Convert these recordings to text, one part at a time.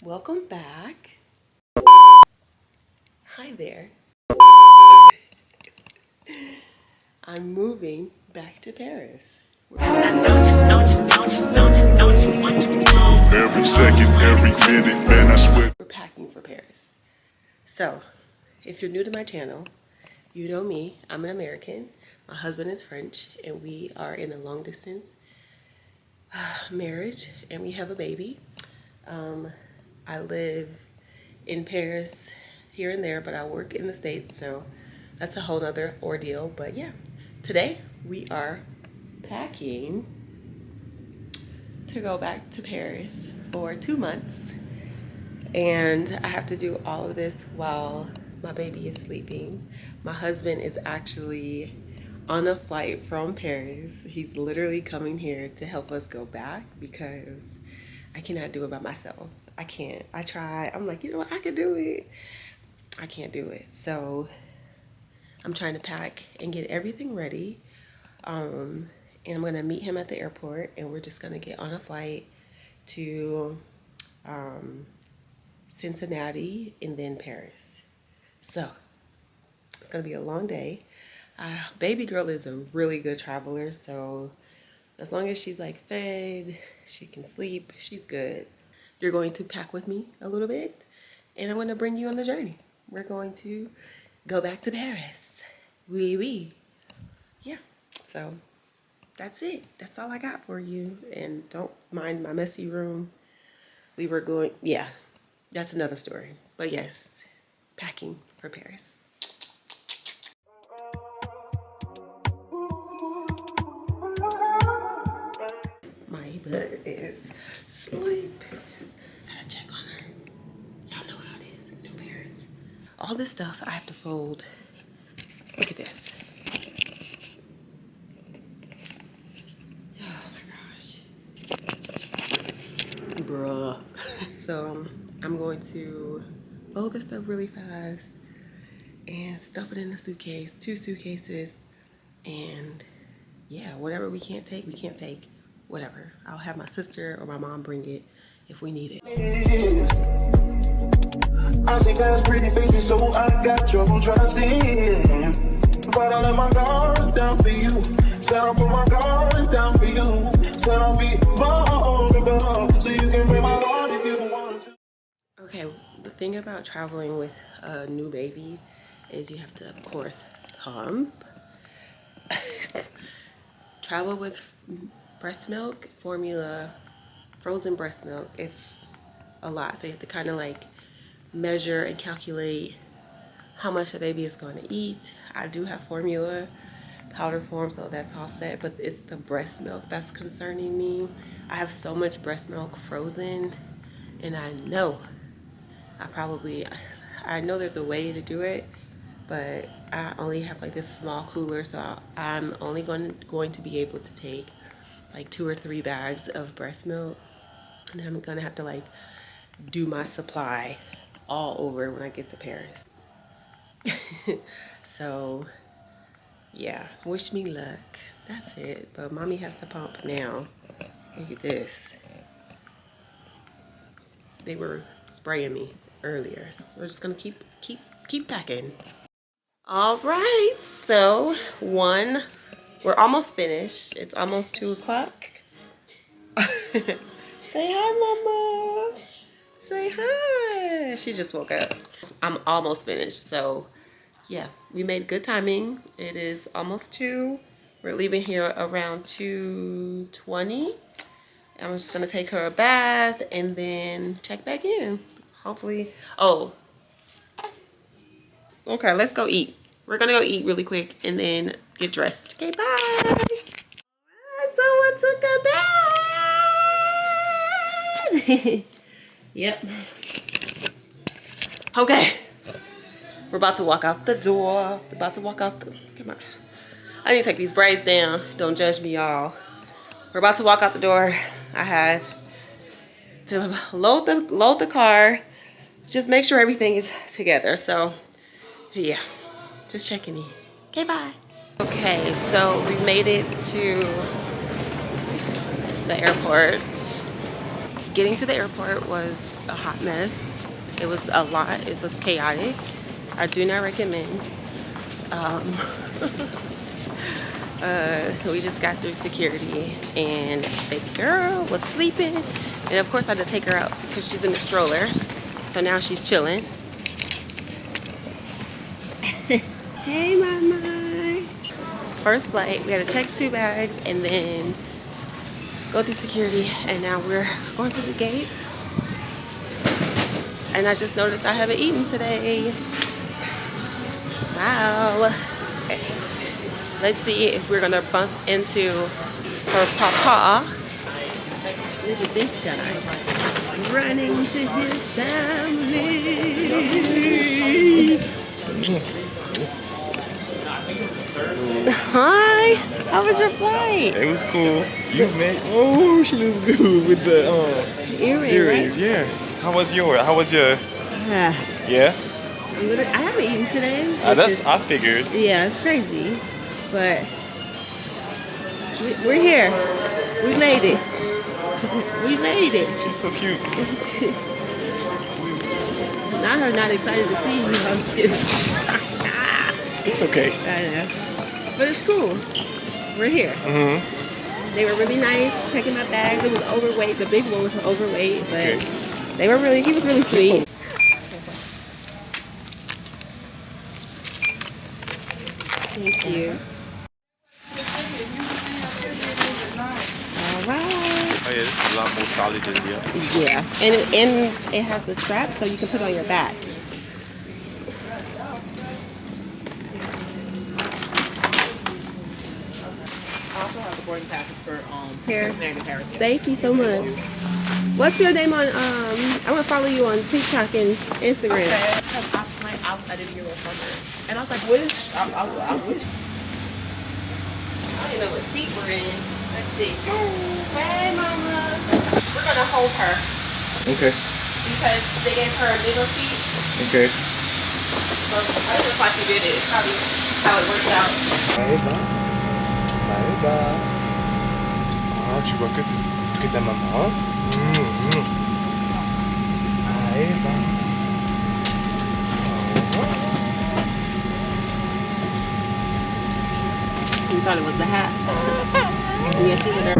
Welcome back. Hi there. I'm moving back to Paris. Every second, every minute, man, I swear. We're packing for Paris. So, if you're new to my channel, you know me. I'm an American. My husband is French, and we are in a long distance marriage, and we have a baby. I live in Paris here and there, but I work in the States, so that's a whole nother ordeal. But yeah, today we are packing to go back to Paris for 2 months. And I have to do all of this while my baby is sleeping. My husband is actually on a flight from Paris. He's literally coming here to help us go back because I cannot do it by myself. I can't. I try. I'm like, you know what? I can do it. I can't do it. So I'm trying to pack and get everything ready. And I'm going to meet him at the airport, and we're just going to get on a flight to Cincinnati and then Paris. So it's going to be a long day. Baby girl is a really good traveler, so as long as she's like fed, she can sleep, she's good. You're going to pack with me a little bit, and I'm going to bring you on the journey. We're going to go back to Paris. Oui, oui. Yeah, so that's it. That's all I got for you. And don't mind my messy room. We were going, yeah, that's another story. But yes, packing for Paris. Maeba is asleep. Gotta check on her. Y'all know how it is, new parents. All this stuff I have to fold. Look at this. Oh my gosh. Bruh. So I'm going to fold this stuff really fast and stuff it in a suitcase, 2 suitcases, and yeah, whatever we can't take, we can't take. Whatever. I'll have my sister or my mom bring it if we need it. I see guys' pretty faces, so I got trouble trusting. But I let my guard down for you. Said I'll put my guard down for you. Said I'll be vulnerable, so you can bring my heart if you want to. Okay, the thing about traveling with a new baby is you have to, of course, hump. Travel with breast milk, formula, frozen breast milk, it's a lot. So you have to kind of like measure and calculate how much the baby is going to eat. I do have formula, powder form, so that's all set, but it's the breast milk that's concerning me. I have so much breast milk frozen, and I know there's a way to do it, but I only have like this small cooler, so I'm only going to be able to take like 2 or 3 bags of breast milk, and then I'm gonna have to like do my supply all over when I get to Paris. So yeah, wish me luck. That's it. But mommy has to pump now. Look at this. They were spraying me earlier. So we're just gonna keep packing. All right, so we're almost finished. It's almost 2 o'clock. Say hi, mama. Say hi. She just woke up. I'm almost finished. So yeah, we made good timing. It is almost 2. We're leaving here around 2:20. I'm just gonna take her a bath and then check back in. Hopefully. Oh, okay, let's go eat. We're gonna go eat really quick and then get dressed. Okay, bye. Someone took a bath. Yep. Okay. We're about to walk out the door. Come on. I need to take these braids down. Don't judge me, y'all. We're about to walk out the door. I have to load the car. Just make sure everything is together. So yeah, just checking in. Okay, bye. Okay, so we made it to the airport. Getting to the airport was a hot mess. It was a lot. It was chaotic. I do not recommend. We just got through security and baby girl was sleeping. And of course I had to take her out because she's in the stroller. So now she's chilling. Hey mama. First flight, we had to check 2 bags and then go through security, and now we're going to the gates. And I just noticed I haven't eaten today. Wow. Yes. Let's see if we're gonna bump into her papa. Look at this guy running to his family. Hi, how was your flight? It was cool. You made, oh, she looks good with the earrings. Right? Yeah. How was your? Yeah. I haven't eaten today. I figured. Yeah, it's crazy, but we're here. We made it. We made it. She's so cute. Not her not excited to see you. I'm just kidding. It's okay. I know. But it's cool. We're here. Mm-hmm. They were really nice, checking my bags. It was overweight. The big one was overweight, but he was really sweet. Thank you. All right. Oh yeah, this is a lot more solid than the other. Yeah, and it has the strap so you can put it on your back. I also have the boarding passes for Here. Cincinnati to Paris. Yeah. Thank you so much. What's your name on? I'm gonna follow you on TikTok and Instagram. Okay, because I did Euro summer, and I was like, which? I wish. I don't even know what seat we're in. Let's see. Hey, mama. We're gonna hold her Okay. because they gave her a middle seat. Okay. So I just thought she did it. It's probably how it worked out. Maeba. Ah, tu vois que ta maman. Maeba. We thought it was the hat. Yeah, she was there.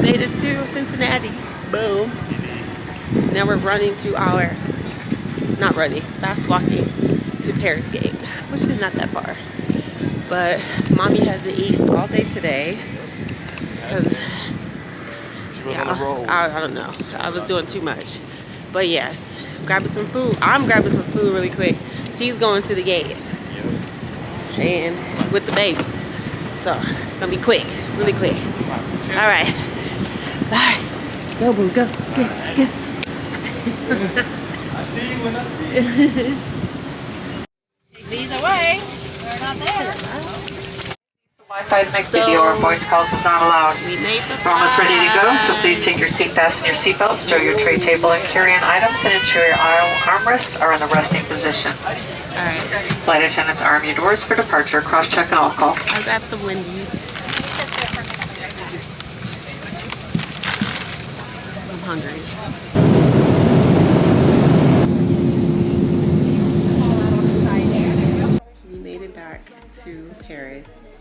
Made it to Cincinnati. Boom. Now we're running to fast walking to Paris Gate, which is not that far. But mommy has to eat all day today because I don't know. I was doing too much. But yes, grabbing some food. I'm grabbing some food really quick. He's going to the gate. And with the baby. So it's gonna be quick, really quick. All right. Bye. Go, boo, go. Get. I see you when I see you. These away. They're not there. Wi-Fi to make video or voice calls is not allowed. We made the We're almost ready to go, so please take your seat, fasten your seatbelt, stow your tray table and carry-on items, and ensure your armrests are in the resting position. All right. Flight attendants arm your doors for departure. Cross-check alcohol. I'll grab some Wendy's. I'm hungry. We made it back to Paris.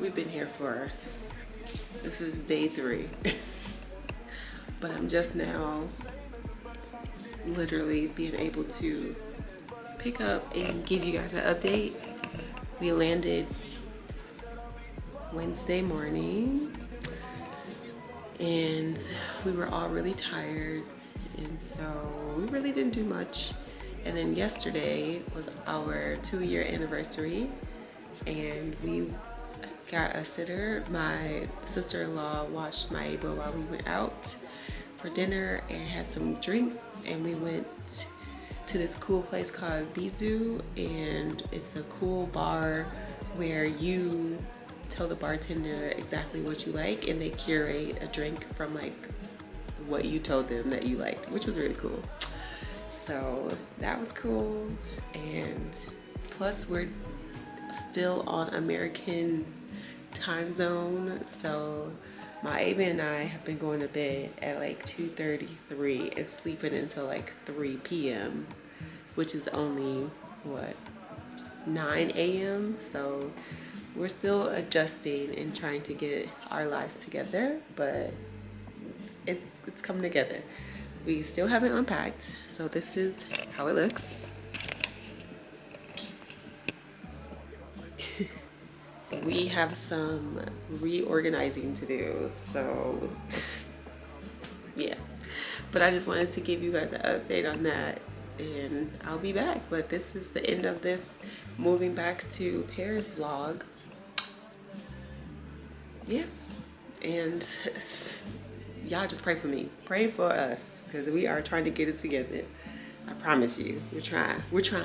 We've been here this is day 3. But I'm just now literally being able to pick up and give you guys an update. We landed Wednesday morning and we were all really tired, and so we really didn't do much. And then yesterday was our 2-year anniversary and we got a sitter. My sister-in-law watched Maeba while we went out for dinner and had some drinks, and we went to this cool place called Bijou, and it's a cool bar where you tell the bartender exactly what you like and they curate a drink from like what you told them that you liked, which was really cool. So that was cool. And plus we're still on American time zone. So Maeba and I have been going to bed at like 2:33 and sleeping until like 3 p.m., which is only what, 9 a.m. So we're still adjusting and trying to get our lives together, but it's coming together. We still haven't unpacked, so this is how it looks. We have some reorganizing to do, so yeah. But I just wanted to give you guys an update on that, and I'll be back. But this is the end of this moving back to Paris vlog. Yes, and y'all just pray for me. Pray for us, because we are trying to get it together. I promise you, we're trying. We're trying.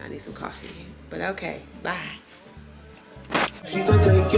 I need some coffee, but okay, bye. She's a take